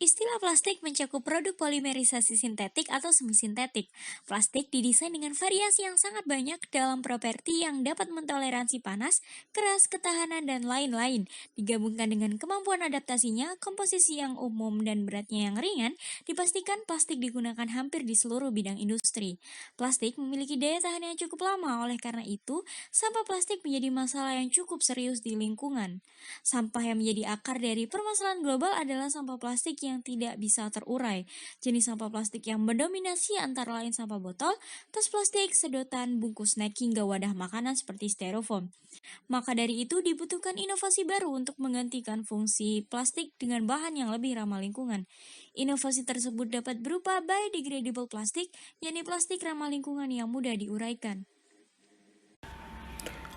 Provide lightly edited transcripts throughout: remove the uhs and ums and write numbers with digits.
Istilah plastik mencakup produk polimerisasi sintetik atau semi-sintetik. Plastik didesain dengan variasi yang sangat banyak dalam properti yang dapat mentoleransi panas, keras, ketahanan, dan lain-lain. Digabungkan dengan kemampuan adaptasinya, komposisi yang umum dan beratnya yang ringan, dipastikan plastik digunakan hampir di seluruh bidang industri. Plastik memiliki daya tahan yang cukup lama, oleh karena itu, sampah plastik menjadi masalah yang cukup serius di lingkungan. Sampah yang menjadi akar dari permasalahan global adalah sampah plastik yang tidak bisa terurai. Jenis sampah plastik yang mendominasi antara lain sampah botol, tas plastik, sedotan, bungkus snack hingga wadah makanan seperti styrofoam. Maka dari itu dibutuhkan inovasi baru untuk menggantikan fungsi plastik dengan bahan yang lebih ramah lingkungan. Inovasi tersebut dapat berupa biodegradable plastik, yakni plastik ramah lingkungan yang mudah diuraikan.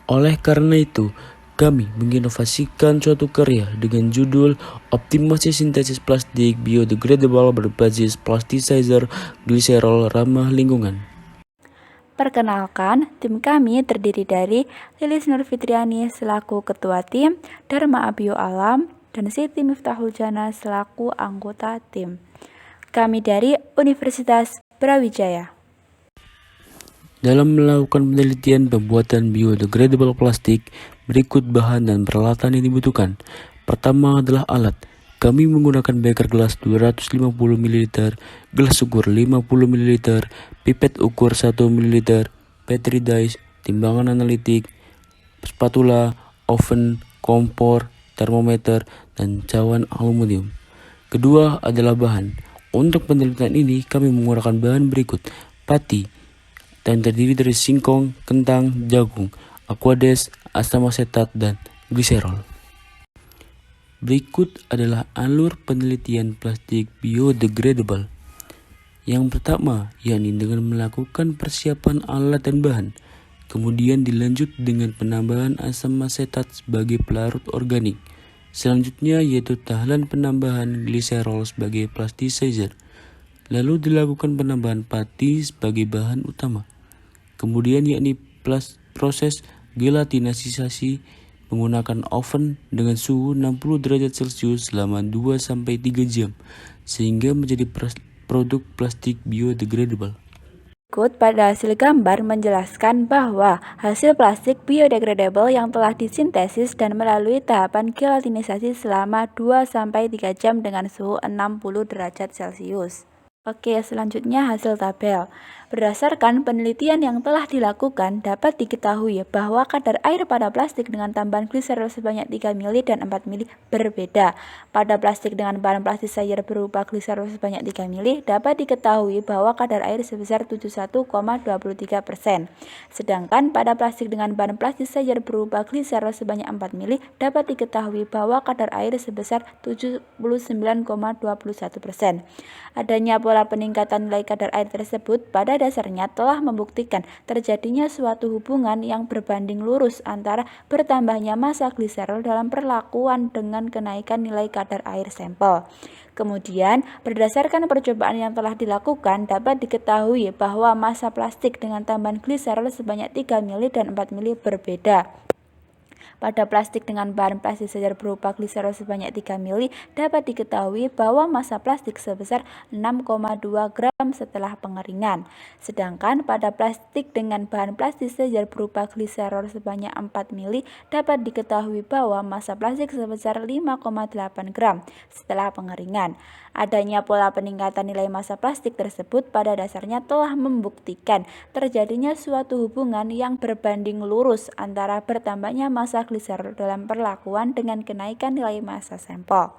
Oleh karena itu, kami menginovasikan suatu karya dengan judul Optimasi Sintesis Plastik Biodegradable berbasis plasticizer gliserol ramah lingkungan. Perkenalkan, tim kami terdiri dari Lilis Nurfitriani selaku Ketua Tim, Dharma Abio Alam, dan Siti Miftahul Jana selaku anggota tim. Kami dari Universitas Brawijaya. Dalam melakukan penelitian pembuatan biodegradable plastik, berikut bahan dan peralatan yang dibutuhkan. Pertama adalah alat. Kami menggunakan beker gelas 250 ml, gelas ukur 50 ml, pipet ukur 1 ml, petri dish, timbangan analitik, spatula, oven, kompor, termometer, dan cawan aluminium. Kedua adalah bahan. Untuk penelitian ini kami menggunakan bahan berikut: pati, dan terdiri dari singkong, kentang, jagung, aquades, asam asetat, dan gliserol. Berikut adalah alur penelitian plastik biodegradable. Yang pertama, yakni dengan melakukan persiapan alat dan bahan. Kemudian dilanjut dengan penambahan asam asetat sebagai pelarut organik. Selanjutnya yaitu tahap penambahan gliserol sebagai plasticizer. Lalu dilakukan penambahan pati sebagai bahan utama. Kemudian yakni proses gelatinasisasi menggunakan oven dengan suhu 60 derajat Celcius selama 2-3 jam sehingga menjadi produk plastik biodegradable. Berikut pada hasil gambar menjelaskan bahwa hasil plastik biodegradable yang telah disintesis dan melalui tahapan gelatinisasi selama 2-3 jam dengan suhu 60 derajat Celcius. Oke, selanjutnya hasil tabel. Berdasarkan penelitian yang telah dilakukan, dapat diketahui bahwa kadar air pada plastik dengan tambahan gliserol sebanyak 3 ml dan 4 ml berbeda. Pada plastik dengan bahan plasticizer berupa gliserol sebanyak 3 ml, dapat diketahui bahwa kadar air sebesar 71,23%. Sedangkan pada plastik dengan bahan plasticizer berupa gliserol sebanyak 4 ml, dapat diketahui bahwa kadar air sebesar 79,21%. Adanya pola peningkatan nilai kadar air tersebut pada dasarnya telah membuktikan terjadinya suatu hubungan yang berbanding lurus antara bertambahnya massa gliserol dalam perlakuan dengan kenaikan nilai kadar air sampel. Kemudian, berdasarkan percobaan yang telah dilakukan, dapat diketahui bahwa massa plastik dengan tambahan gliserol sebanyak 3 ml dan 4 ml berbeda. Pada plastik dengan bahan plasticizer berupa gliserol sebanyak 3 ml, dapat diketahui bahwa massa plastik sebesar 6,2 gram setelah pengeringan. Sedangkan pada plastik dengan bahan plasticizer berupa gliserol sebanyak 4 ml, dapat diketahui bahwa massa plastik sebesar 5,8 gram setelah pengeringan. Adanya pola peningkatan nilai massa plastik tersebut pada dasarnya telah membuktikan terjadinya suatu hubungan yang berbanding lurus antara bertambahnya massa gliserol dalam perlakuan dengan kenaikan nilai massa sampel.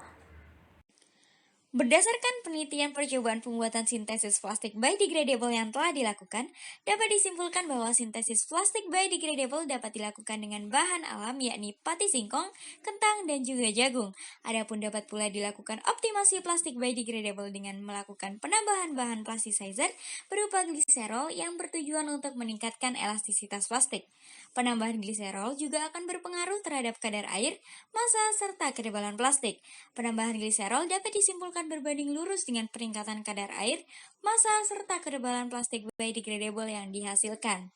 Berdasarkan penelitian percobaan pembuatan sintesis plastik biodegradable yang telah dilakukan, dapat disimpulkan bahwa sintesis plastik biodegradable dapat dilakukan dengan bahan alam yakni pati singkong, kentang, dan juga jagung. Adapun dapat pula dilakukan optimasi plastik biodegradable dengan melakukan penambahan bahan plasticizer berupa gliserol yang bertujuan untuk meningkatkan elastisitas plastik. Penambahan gliserol juga akan berpengaruh terhadap kadar air, massa, serta ketebalan plastik. Penambahan gliserol dapat disimpulkan berbanding lurus dengan peningkatan kadar air, massa, serta ketebalan plastik biodegradable yang dihasilkan.